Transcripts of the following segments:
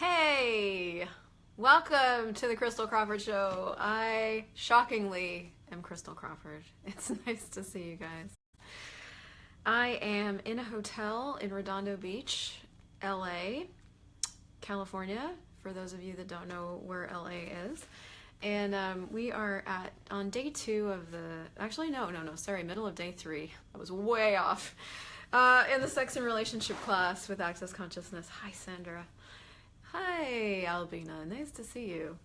Hey, welcome to the Christel Crawford Show. I shockingly am Christel Crawford. It's nice to see you guys. I am in a hotel in Redondo Beach, LA, California, for those of you that don't know where LA is. And we are on day 2 of middle of day 3. I was way off. In the sex and relationship class with Access Consciousness. Hi, Sandra. Hi, Albina. Nice to see you.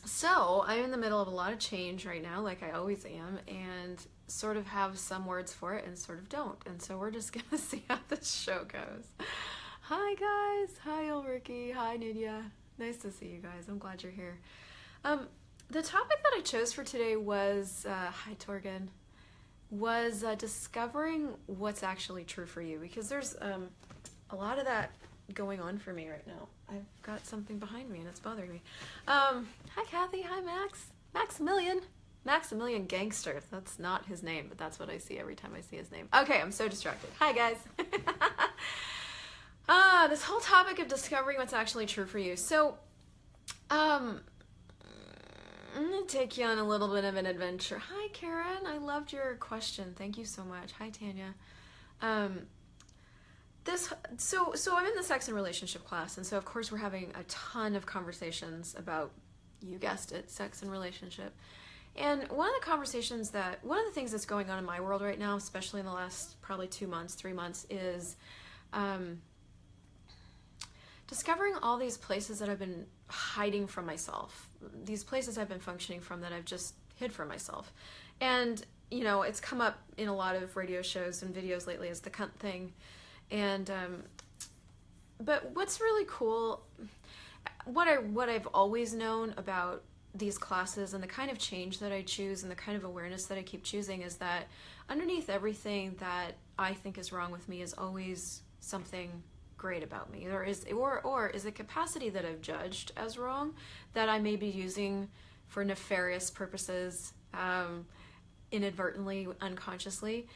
So I'm in the middle of a lot of change right now, like I always am, and sort of have some words for it and sort of don't. And so we're just gonna see how this show goes. Hi, guys. Hi, Ulrike. Hi, Nydia. Nice to see you guys. I'm glad you're here. The topic that I chose for today was, hi, Torgen, was discovering what's actually true for you, because there's a lot of that going on for me right now. I've got something behind me and it's bothering me. Hi, Kathy. Hi, Max. Maximilian Gangster. That's not his name, but that's what I see every time I see his name. Okay, I'm so distracted. Hi, guys. This whole topic of discovering what's actually true for you. So, I'm gonna take you on a little bit of an adventure. Hi, Karen. I loved your question. Thank you so much. Hi, Tanya. So I'm in the sex and relationship class, and so of course we're having a ton of conversations about, you guessed it, sex and relationship. And one of the things that's going on in my world right now, especially in the last probably 2 months, 3 months, is discovering all these places that I've been hiding from myself. These places I've been functioning from that I've just hid from myself. And, you know, it's come up in a lot of radio shows and videos lately as the cunt thing. And, but what's really cool, what I've always known about these classes and the kind of change that I choose and the kind of awareness that I keep choosing is that underneath everything that I think is wrong with me is always something great about me. Or is a capacity that I've judged as wrong that I may be using for nefarious purposes, inadvertently, unconsciously,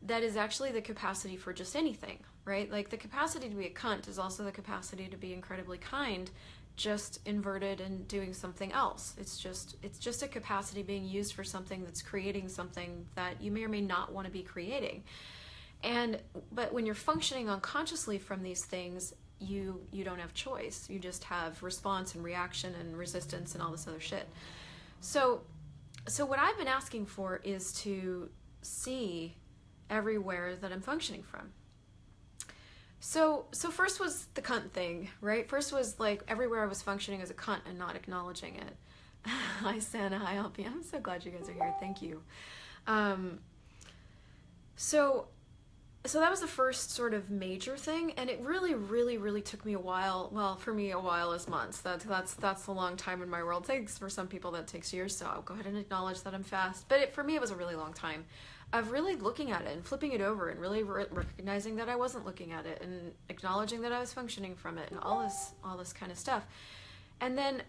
that is actually the capacity for just anything, right? Like the capacity to be a cunt is also the capacity to be incredibly kind, just inverted and doing something else. It's just a capacity being used for something that's creating something that you may or may not want to be creating. But when you're functioning unconsciously from these things, you don't have choice. You just have response and reaction and resistance and all this other shit. So what I've been asking for is to see everywhere that I'm functioning from. So first was the cunt thing, right? First was like everywhere I was functioning as a cunt and not acknowledging it. Hi, Santa. Hi, Alpia. I'm so glad you guys are here. Thank you. So that was the first sort of major thing, and it really, really, really took me a while. Well, for me, a while is months. That's a long time in my world. Thanks for some people that takes years, so I'll go ahead and acknowledge that I'm fast. But for me, it was a really long time of really looking at it and flipping it over and really recognizing that I wasn't looking at it and acknowledging that I was functioning from it and all this kind of stuff. And then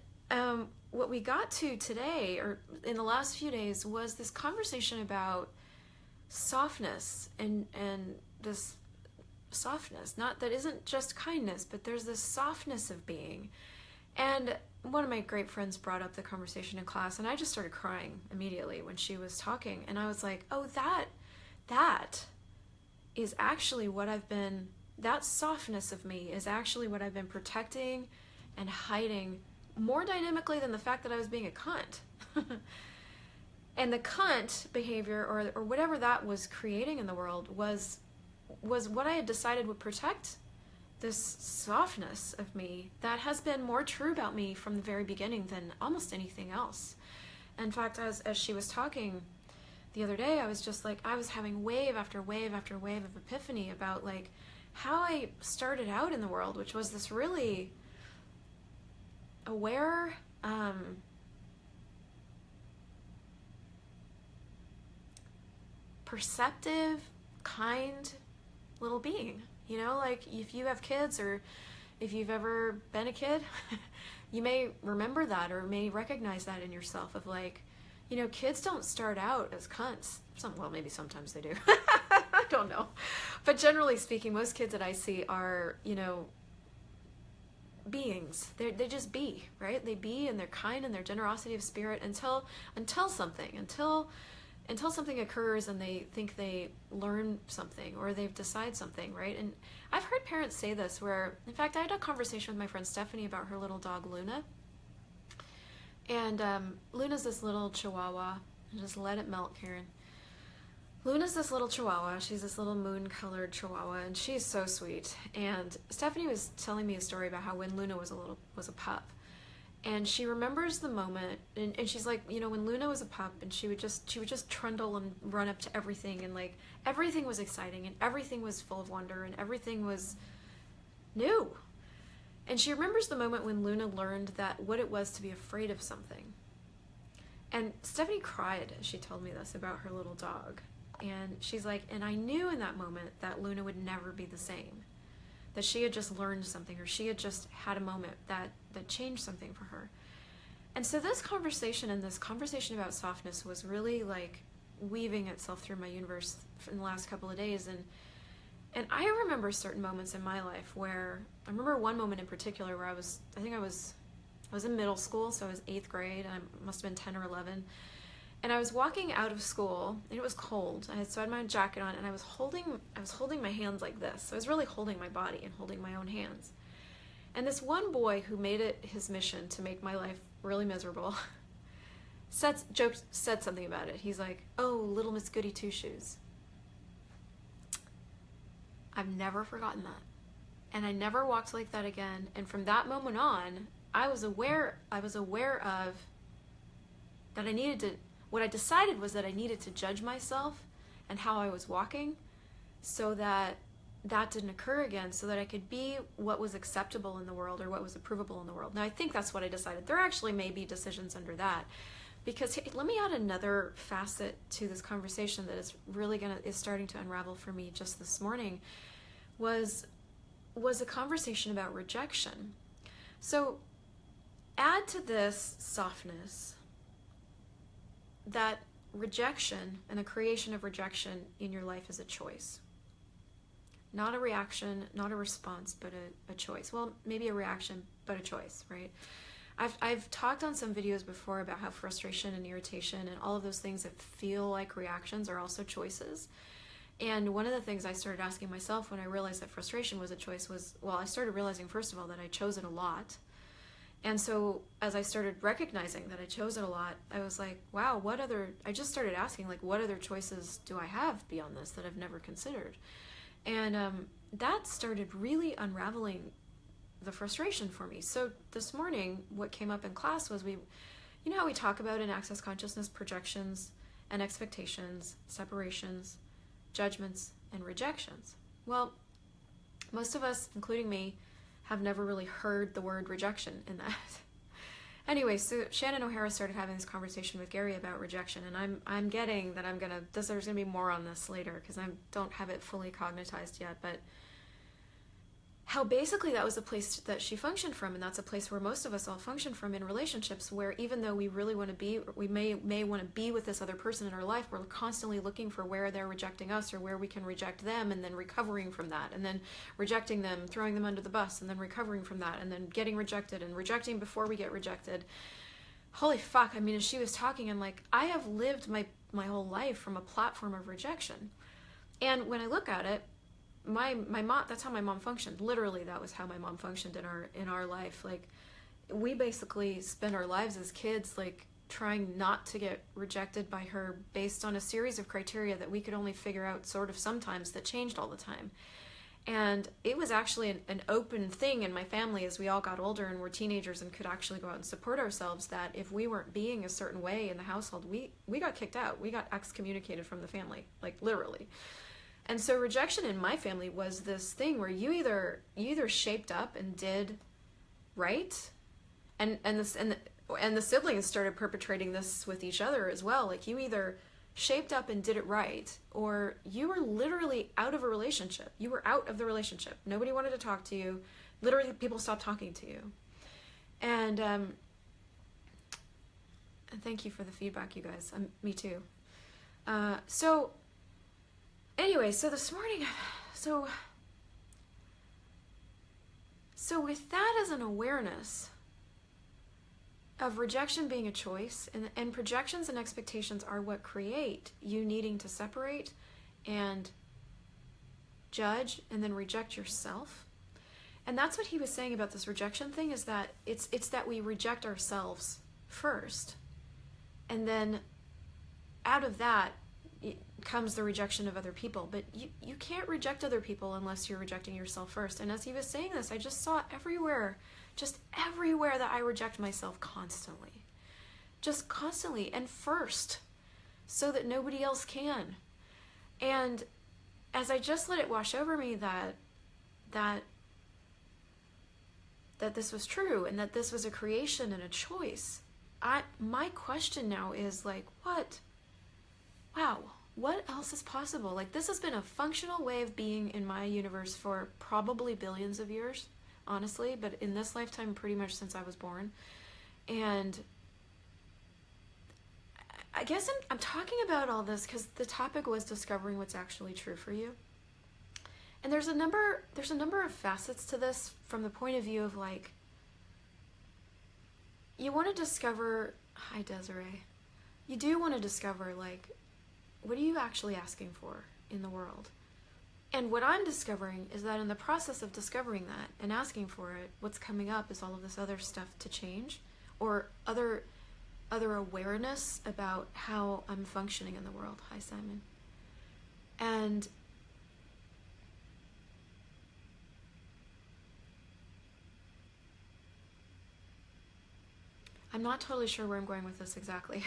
what we got to today, or in the last few days, was this conversation about softness and this softness, not that isn't just kindness, but there's this softness of being. And one of my great friends brought up the conversation in class, and I just started crying immediately when she was talking. And I was like, oh, that is actually what that softness of me is actually what I've been protecting and hiding more dynamically than the fact that I was being a cunt. And the cunt behavior or whatever that was creating in the world was what I had decided would protect this softness of me that has been more true about me from the very beginning than almost anything else. In fact, as she was talking the other day, I was just like, I was having wave after wave after wave of epiphany about like how I started out in the world, which was this really aware, perceptive, kind little being. You know, like if you have kids or if you've ever been a kid, you may remember that or may recognize that in yourself of like, you know, kids don't start out as cunts. Well, maybe sometimes they do. I don't know. But generally speaking, most kids that I see are, you know, beings. They just be, right? They be, and they're kind, and their generosity of spirit until something occurs and they think they learn something or they've decided something, right? And I've heard parents say this where, in fact, I had a conversation with my friend Stephanie about her little dog Luna. And Luna's this little chihuahua. Just let it melt, Karen. Luna's this little chihuahua. She's this little moon-colored chihuahua, and she's so sweet. And Stephanie was telling me a story about how when Luna was a pup, and she remembers the moment, and she's like, you know, when Luna was a pup, and she would just trundle and run up to everything, and like everything was exciting, and everything was full of wonder, and everything was new. And she remembers the moment when Luna learned that what it was to be afraid of something. And Stephanie cried as she told me this about her little dog. And she's like, and I knew in that moment that Luna would never be the same. That she had just learned something, or she had just had a moment that changed something for her. And so this conversation and this conversation about softness was really like weaving itself through my universe in the last couple of days. And I remember certain moments in my life where, I remember one moment in particular where I was in middle school, so I was 8th grade, and I must have been 10 or 11. And I was walking out of school, and it was cold. I had my jacket on, and I was holding my hands like this. So I was really holding my body and holding my own hands. And this one boy who made it his mission to make my life really miserable said something about it. He's like, "Oh, little Miss Goody Two-Shoes." I've never forgotten that. And I never walked like that again. And from that moment on, I was aware of that I needed to, what I decided was that I needed to judge myself and how I was walking so that that didn't occur again, so that I could be what was acceptable in the world or what was approvable in the world. Now, I think that's what I decided. There actually may be decisions under that, because let me add another facet to this conversation that is really is starting to unravel for me just this morning, was a conversation about rejection. So add to this softness that rejection and the creation of rejection in your life is a choice. Not a reaction, not a response, but a choice. Well, maybe a reaction, but a choice, right? I've talked on some videos before about how frustration and irritation and all of those things that feel like reactions are also choices. And one of the things I started asking myself when I realized that frustration was a choice was, well, I started realizing, first of all, that I chose it a lot. And so as I started recognizing that I chose it a lot, I was like, wow, I just started asking, like, what other choices do I have beyond this that I've never considered? And that started really unraveling the frustration for me. So this morning, what came up in class was you know how we talk about in Access Consciousness projections and expectations, separations, judgments, and rejections. Well, most of us, including me, have never really heard the word rejection in that. Anyway, so Shannon O'Hara started having this conversation with Gary about rejection, and I'm getting that there's gonna be more on this later because I don't have it fully cognitized yet, but how basically that was a place that she functioned from, and that's a place where most of us all function from in relationships, where even though we really want to be, we may want to be with this other person in our life, we're constantly looking for where they're rejecting us or where we can reject them, and then recovering from that, and then rejecting them, throwing them under the bus, and then recovering from that, and then getting rejected and rejecting before we get rejected. Holy fuck, I mean, as she was talking, I'm like, I have lived my whole life from a platform of rejection. And when I look at it, my mom, that's how my mom functioned. Literally, that was how my mom functioned in our life. Like, we basically spent our lives as kids like trying not to get rejected by her based on a series of criteria that we could only figure out sort of sometimes, that changed all the time. And it was actually an open thing in my family as we all got older and were teenagers and could actually go out and support ourselves, that if we weren't being a certain way in the household, we got kicked out. We got excommunicated from the family, like literally. And so rejection in my family was this thing where you either shaped up and did right, and the siblings started perpetrating this with each other as well. Like, you either shaped up and did it right, or you were literally out of a relationship. You were out of the relationship. Nobody wanted to talk to you. Literally, people stopped talking to you. And thank you for the feedback, you guys. Me too. Anyway, so this morning, so So with that as an awareness of rejection being a choice, and projections and expectations are what create you needing to separate and judge and then reject yourself. And that's what he was saying about this rejection thing, is that it's that we reject ourselves first, and then out of that comes the rejection of other people. But you can't reject other people unless you're rejecting yourself first. And as he was saying this, I just saw everywhere, just everywhere, that I reject myself constantly. Just constantly, and first, so that nobody else can. And as I just let it wash over me that this was true, and that this was a creation and a choice, my question now is like, what else is possible? Like, this has been a functional way of being in my universe for probably billions of years, honestly, but in this lifetime, pretty much since I was born. And I guess I'm talking about all this because the topic was discovering what's actually true for you. And there's a number of facets to this, from the point of view of, like, you want to discover, hi Desiree, you do want to discover, like, what are you actually asking for in the world? And what I'm discovering is that in the process of discovering that and asking for it, what's coming up is all of this other stuff to change, or other awareness about how I'm functioning in the world. Hi Simon. And I'm not totally sure where I'm going with this exactly.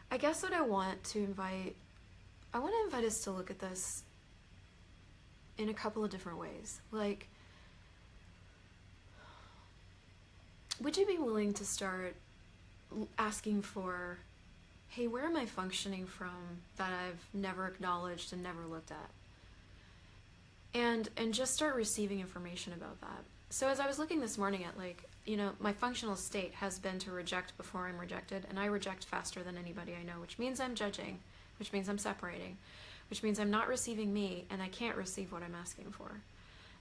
I guess what I want to invite us to look at this in a couple of different ways. Like, would you be willing to start asking for, hey, where am I functioning from that I've never acknowledged and never looked at? And just start receiving information about that. So as I was looking this morning at, like, my functional state has been to reject before I'm rejected, and I reject faster than anybody I know, which means I'm judging, which means I'm separating, which means I'm not receiving me, and I can't receive what I'm asking for.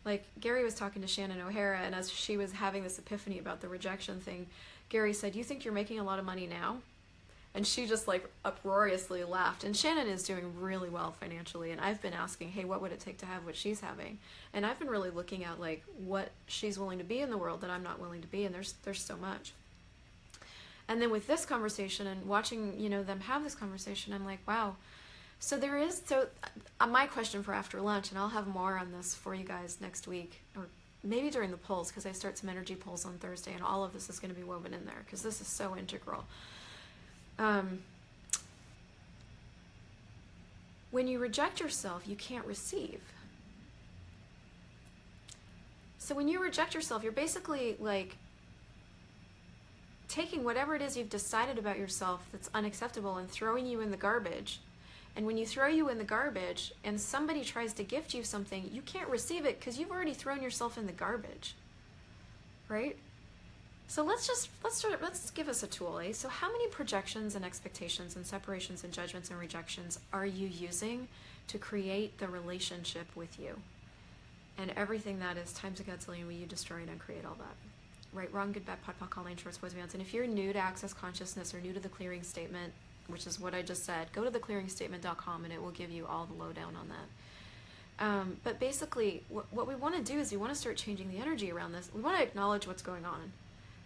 Like, Gary was talking to Shannon O'Hara, and as she was having this epiphany about the rejection thing, Gary said, "You think you're making a lot of money now?" And she just, like, uproariously laughed. And Shannon is doing really well financially, and I've been asking, hey, what would it take to have what she's having? And I've been really looking at, like, what she's willing to be in the world that I'm not willing to be, and there's so much. And then with this conversation and watching, them have this conversation, I'm like, wow. So my question for after lunch, and I'll have more on this for you guys next week, or maybe during the polls, because I start some energy polls on Thursday, and all of this is going to be woven in there, because this is so integral. When you reject yourself, you can't receive. So when you reject yourself, you're basically, like, taking whatever it is you've decided about yourself that's unacceptable and throwing you in the garbage. And when you throw you in the garbage and somebody tries to gift you something, you can't receive it because you've already thrown yourself in the garbage, right? So let's give us a tool, eh? So how many projections and expectations and separations and judgments and rejections are you using to create the relationship with you? And everything that is times a godzillion, will you destroy and uncreate all that? Right, wrong, good, bad, pod, poc, all nine shorts, boys, beyonds. And if you're new to Access Consciousness or new to the clearing statement, which is what I just said, go to theclearingstatement.com and it will give you all the lowdown on that. But basically, what we want to do is we want to start changing the energy around this. We want to acknowledge what's going on.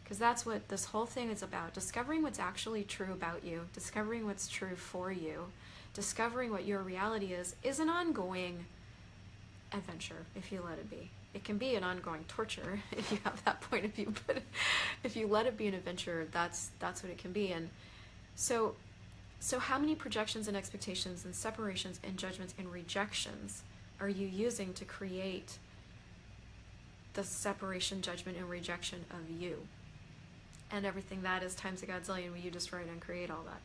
Because that's what this whole thing is about. Discovering what's actually true about you, discovering what's true for you, discovering what your reality is an ongoing adventure, if you let it be. It can be an ongoing torture if you have that point of view, but if you let it be an adventure, that's what it can be. And so how many projections and expectations and separations and judgments and rejections are you using to create the separation, judgment, and rejection of you? And everything that is times a godzillion, will you destroy and uncreate all that?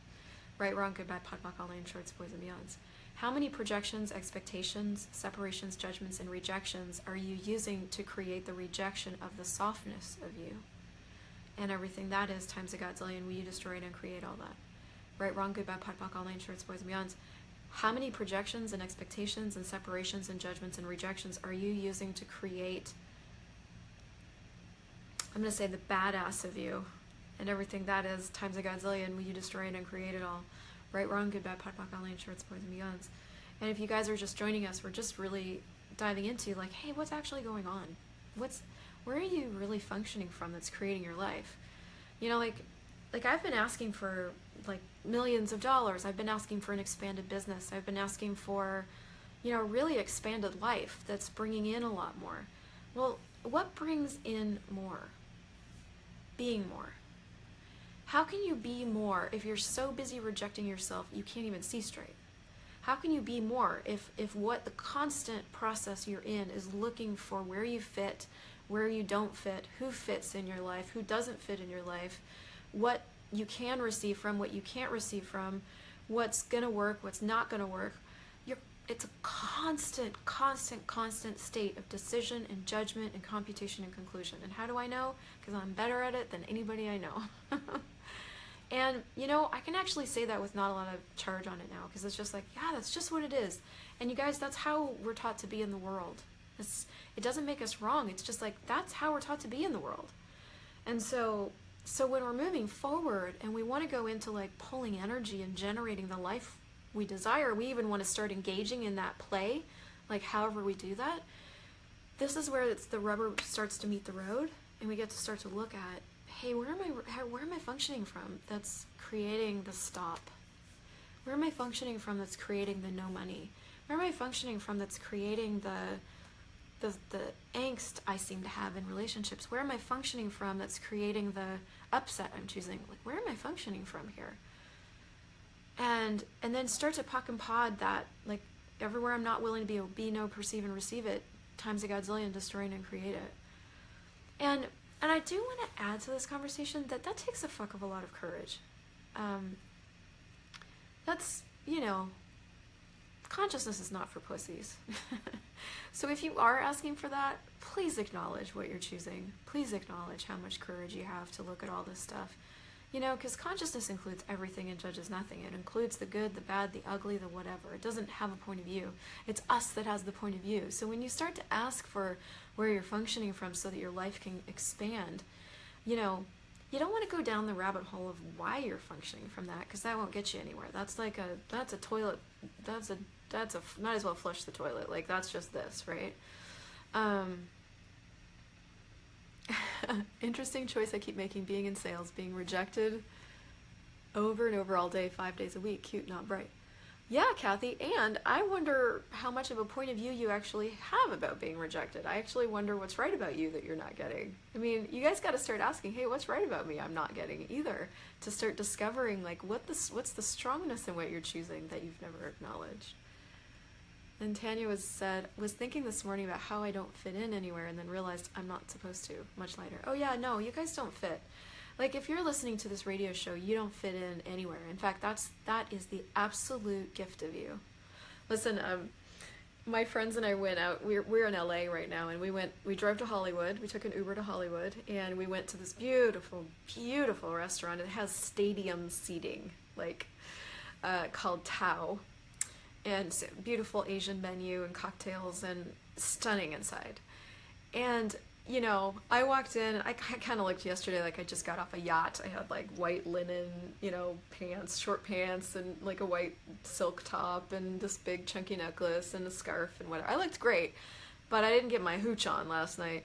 Right, wrong, good, bad, pod, poc, all nine shorts, boys, and beyonds. How many projections, expectations, separations, judgments, and rejections are you using to create the rejection of the softness of you? And everything that is times a godzillion, will you destroy and uncreate all that? Right, wrong, good, bad, pod, poc, all nine shorts, boys, and beyonds. How many projections and expectations and separations and judgments and rejections are you using to create I'm going to say the badass of you, and everything that is times a godzillion, you destroy it and create it all. Right, wrong, good, bad, POD, POC, online, shorts, boys, and beyonds. And if you guys are just joining us, we're just really diving into like, hey, what's actually going on? Where are you really functioning from that's creating your life? You know, like I've been asking for like millions of dollars. I've been asking for an expanded business. I've been asking for, you know, really expanded life that's bringing in a lot more. Well, what brings in more? Being more. How can you be more if you're so busy rejecting yourself you can't even see straight? How can you be more if what the constant process you're in is looking for where you fit, where you don't fit, who fits in your life, who doesn't fit in your life, what you can receive from, what you can't receive from, what's gonna work, what's not gonna work. It's a constant state of decision and judgment and computation and conclusion. And how do I know? Because I'm better at it than anybody I know. And, you know, I can actually say that with not a lot of charge on it now, because it's just like, yeah, that's just what it is. And you guys, that's how we're taught to be in the world. It doesn't make us wrong. It's just like, that's how we're taught to be in the world. And so when we're moving forward and we want to go into like pulling energy and generating the life we desire, we even want to start engaging in that play, like however we do that, this is where the rubber starts to meet the road, and we get to start to look at, hey, where am I functioning from that's creating the stop? Where am I functioning from that's creating the no money? Where am I functioning from that's creating the angst I seem to have in relationships? Where am I functioning from that's creating the upset I'm choosing? Like, where am I functioning from here? And then start to POC and POD that, like, everywhere I'm not willing to be, know, perceive, and receive it, times a godzillion, destroy and create it. And I do want to add to this conversation that takes a fuck of a lot of courage. That's, you know, consciousness is not for pussies. So if you are asking for that, please acknowledge what you're choosing. Please acknowledge how much courage you have to look at all this stuff. You know, because consciousness includes everything and judges nothing. It includes the good, the bad, the ugly, the whatever. It doesn't have a point of view. It's us that has the point of view. So when you start to ask for where you're functioning from so that your life can expand, you know, you don't want to go down the rabbit hole of why you're functioning from that, because that won't get you anywhere. That's like that's a toilet, might as well flush the toilet. Like, that's just this, right? Interesting choice I keep making, being in sales, being rejected over and over all day, 5 days a week. Cute, not bright. Yeah, Kathy, and I wonder how much of a point of view you actually have about being rejected. I actually wonder what's right about you that you're not getting. I mean, you guys got to start asking, hey, what's right about me I'm not getting either, to start discovering, like, what's the strongness in what you're choosing that you've never acknowledged. And Tanya was thinking this morning about how I don't fit in anywhere, and then realized I'm not supposed to. Much lighter. Oh yeah, no, you guys don't fit. Like, if you're listening to this radio show, you don't fit in anywhere. In fact, that is the absolute gift of you. Listen, my friends and I went out. We're in LA right now, and we drove to Hollywood. We took an Uber to Hollywood, and we went to this beautiful, beautiful restaurant. It has stadium seating, like, called Tao. And beautiful Asian menu and cocktails and stunning inside. And, you know, I walked in, I kind of looked yesterday like I just got off a yacht. I had like white linen, you know, pants, short pants, and like a white silk top and this big chunky necklace and a scarf and whatever. I looked great, but I didn't get my hooch on last night.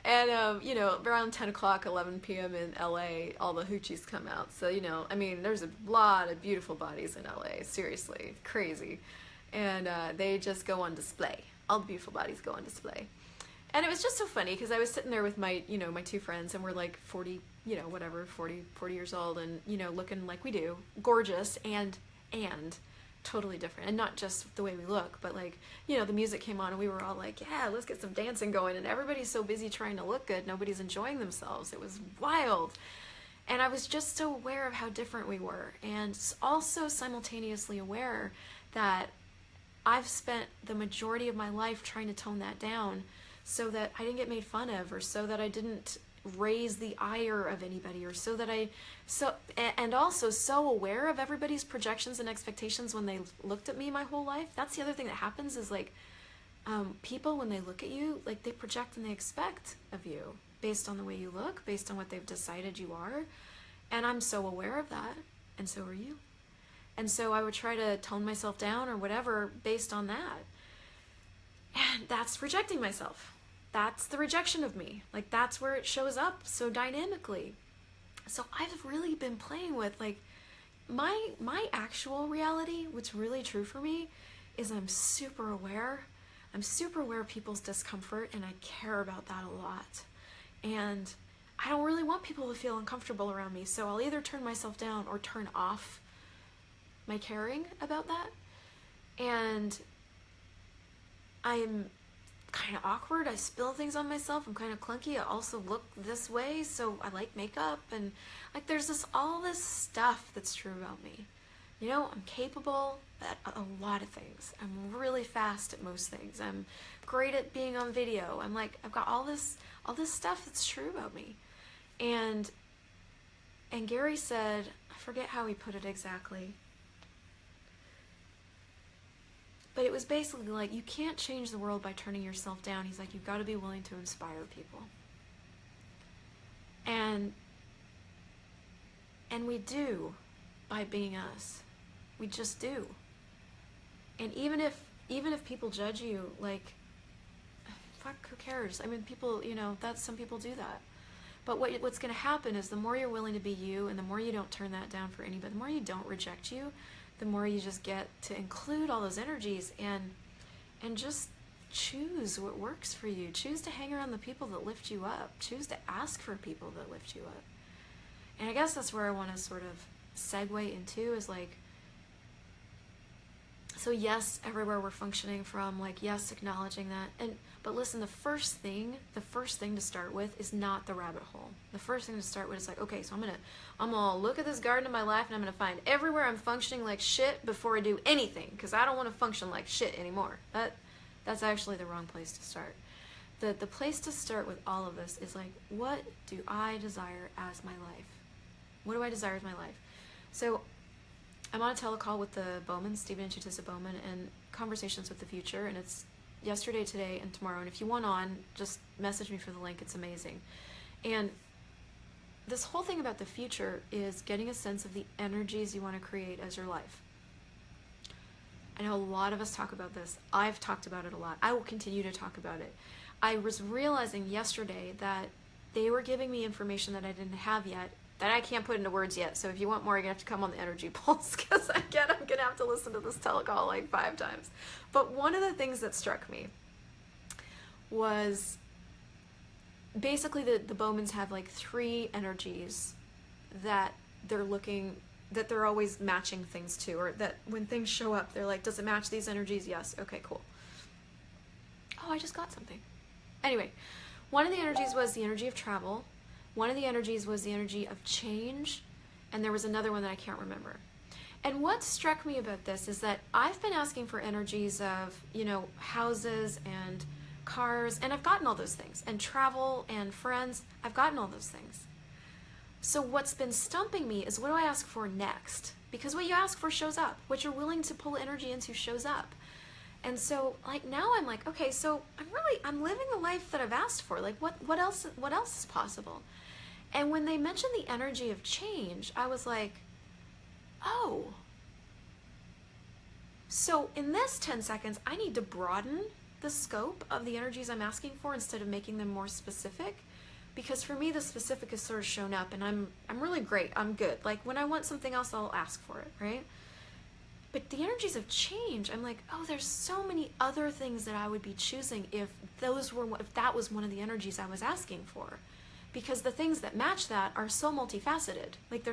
And, you know, around 10 o'clock, 11 p.m. in LA, all the hoochies come out. So, you know, I mean, there's a lot of beautiful bodies in LA, seriously, crazy. And they just go on display. All the beautiful bodies go on display. And it was just so funny, because I was sitting there with my, you know, my two friends, and we're like 40, you know, whatever, 40 years old, and, you know, looking like we do, gorgeous, and totally different. And not just the way we look, but like, you know, the music came on and we were all like, yeah, let's get some dancing going. And everybody's so busy trying to look good, nobody's enjoying themselves. It was wild. And I was just so aware of how different we were, and also simultaneously aware that I've spent the majority of my life trying to tone that down so that I didn't get made fun of, or so that I didn't raise the ire of anybody, or so that and also so aware of everybody's projections and expectations when they looked at me my whole life. That's the other thing that happens, is like, people, when they look at you, like, they project and they expect of you, based on the way you look, based on what they've decided you are. And I'm so aware of that, and so are you. And so I would try to tone myself down or whatever based on that. And that's rejecting myself. That's the rejection of me. Like, that's where it shows up so dynamically. So I've really been playing with, like, my actual reality, what's really true for me, is I'm super aware. I'm super aware of people's discomfort, and I care about that a lot. And I don't really want people to feel uncomfortable around me, so I'll either turn myself down or turn off my caring about that. And I'm kind of awkward. I spill things on myself. I'm kind of clunky. I also look this way, so I like makeup, and like there's all this stuff that's true about me. You know, I'm capable at a lot of things. I'm really fast at most things. I'm great at being on video. I've got all this stuff that's true about me. And Gary said, I forget how he put it exactly, but it was basically like, you can't change the world by turning yourself down. He's like, you've got to be willing to inspire people. And we do by being us. We just do. And even if people judge you, like, fuck, who cares? I mean, people, you know, some people do that. But what's going to happen is the more you're willing to be you, and the more you don't turn that down for anybody, the more you don't reject you, the more you just get to include all those energies and just choose what works for you. Choose to hang around the people that lift you up. Choose to ask for people that lift you up. And I guess that's where I want to sort of segue into, is like, so yes, everywhere we're functioning from, like, yes, acknowledging that. But listen, the first thing to start with is not the rabbit hole. The first thing to start with is like, okay, so I'm gonna look at this garden of my life, and I'm gonna find everywhere I'm functioning like shit before I do anything, because I don't want to function like shit anymore. That's actually the wrong place to start. The place to start with all of this is like, what do I desire as my life? What do I desire as my life? So I'm on a telecall with the Bowman, Stephen and Chutisa Bowman, and Conversations with the Future, and it's yesterday, today, and tomorrow. And if you want on, just message me for the link. It's amazing. And this whole thing about the future is getting a sense of the energies you want to create as your life. I know a lot of us talk about this. I've talked about it a lot. I will continue to talk about it. I was realizing yesterday that they were giving me information that I didn't have yet, that I can't put into words yet. So if you want more, you're going to have to come on the energy pulse, because I'm going to have to listen to this telecall like 5 times. But one of the things that struck me was basically the Bowmans have like 3 energies that they're always matching things to, or that when things show up, they're like, does it match these energies? Yes. Okay, cool. Oh, I just got something. Anyway, one of the energies was the energy of travel. One of the energies was the energy of change, and there was another one that I can't remember. And what struck me about this is that I've been asking for energies of, you know, houses and cars, and I've gotten all those things, and travel and friends, I've gotten all those things. So what's been stumping me is, what do I ask for next? Because what you ask for shows up. What you're willing to pull energy into shows up. And so, like, now I'm like, okay, so I'm living the life that I've asked for. Like, what else is possible? And when they mentioned the energy of change, I was like, oh. So in this 10 seconds, I need to broaden the scope of the energies I'm asking for instead of making them more specific. Because for me, the specific has sort of shown up, and I'm really great. I'm good. Like, when I want something else, I'll ask for it, right? But the energies of change, I'm like, oh, there's so many other things that I would be choosing if that was one of the energies I was asking for. Because the things that match that are so multifaceted. Like,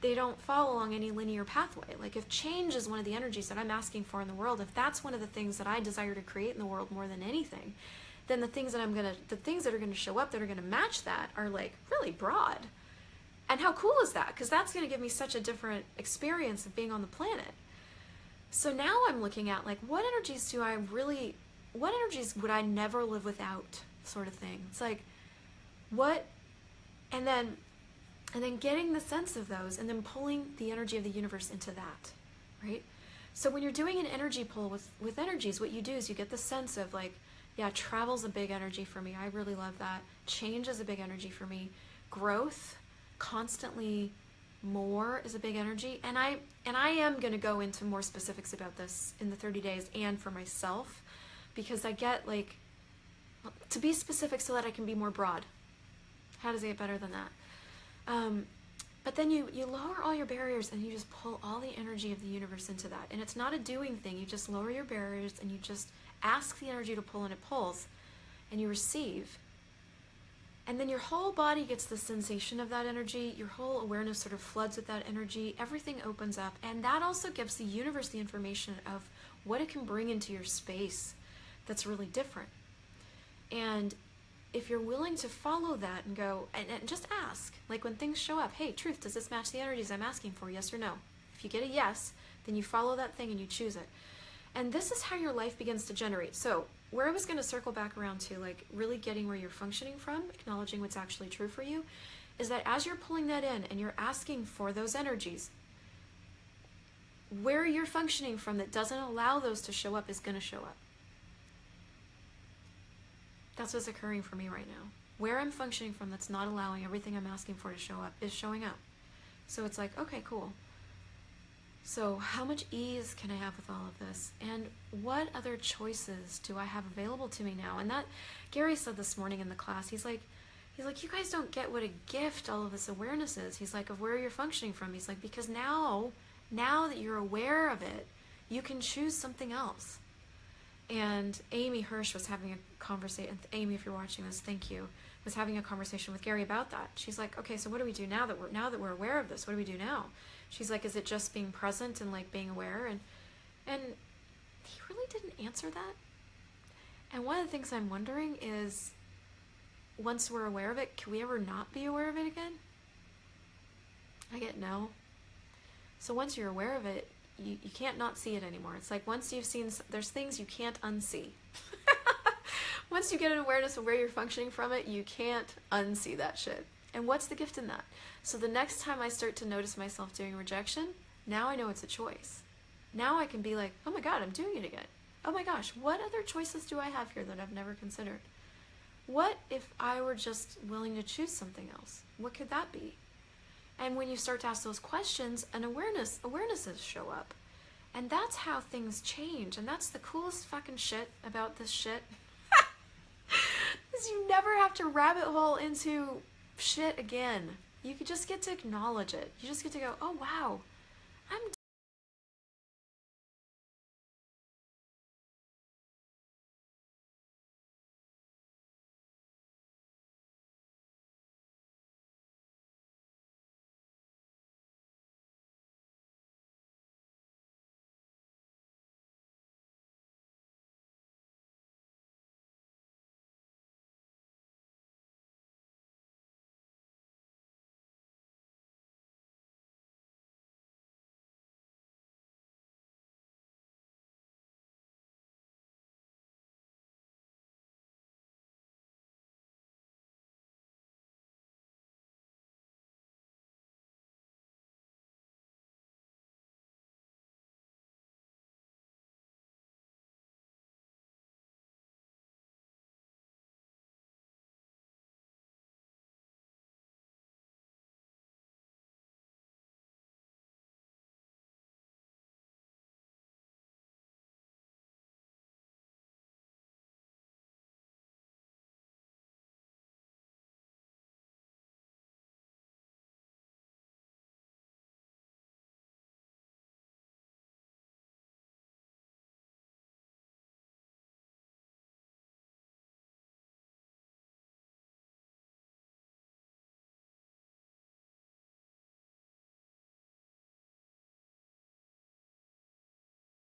they don't follow along any linear pathway. Like, if change is one of the energies that I'm asking for in the world, if that's one of the things that I desire to create in the world more than anything, then the things that are gonna show up that are gonna match that are like really broad. And how cool is that? Because that's gonna give me such a different experience of being on the planet. So now I'm looking at, like, what energies would I never live without, sort of thing. It's like, what, and then getting the sense of those, and then pulling the energy of the universe into that, right? So when you're doing an energy pull with energies, what you do is you get the sense of, like, Yeah, travel's a big energy for me. I really love that. Change is a big energy for me. Growth, constantly more is a big energy. And I am going to go into more specifics about this in the 30 days and for myself, because I get like to be specific so that I can be more broad. How does it get better than that? But then you lower all your barriers and you just pull all the energy of the universe into that. And it's not a doing thing. You just lower your barriers and you just ask the energy to pull, and it pulls. And you receive. And then your whole body gets the sensation of that energy. Your whole awareness sort of floods with that energy. Everything opens up. And that also gives the universe the information of what it can bring into your space that's really different. And if you're willing to follow that and go, and just ask, like when things show up, hey, truth, does this match the energies I'm asking for, yes or no? If you get a yes, then you follow that thing and you choose it. And this is how your life begins to generate. So where I was going to circle back around to, like really getting where you're functioning from, acknowledging what's actually true for you, is that as you're pulling that in and you're asking for those energies, where you're functioning from that doesn't allow those to show up is going to show up. That's what's occurring for me right now. Where I'm functioning from that's not allowing everything I'm asking for to show up is showing up. So it's like, okay, cool. So how much ease can I have with all of this? And what other choices do I have available to me now? And that, Gary said this morning in the class, he's like, you guys don't get what a gift all of this awareness is. He's like, of where you're functioning from. He's like, because now that you're aware of it, you can choose something else. And Amy Hirsch was having a conversation. Amy, if you're watching this, thank you. Was having a conversation with Gary about that. She's like, okay, so what do we do now that we're aware of this? What do we do now? She's like, is it just being present and like being aware? And he really didn't answer that. And one of the things I'm wondering is, once we're aware of it, can we ever not be aware of it again? I get no. So once you're aware of it, you can't not see it anymore. It's like once you've seen, there's things you can't unsee. Once you get an awareness of where you're functioning from it, you can't unsee that shit. And what's the gift in that? So the next time I start to notice myself doing rejection, now I know it's a choice. Now I can be like, oh my God, I'm doing it again. Oh my gosh, what other choices do I have here that I've never considered? What if I were just willing to choose something else? What could that be? And when you start to ask those questions, awarenesses show up. And that's how things change. And that's the coolest fucking shit about this shit. Is you never have to rabbit hole into shit again. You just get to acknowledge it. You just get to go, oh wow, I'm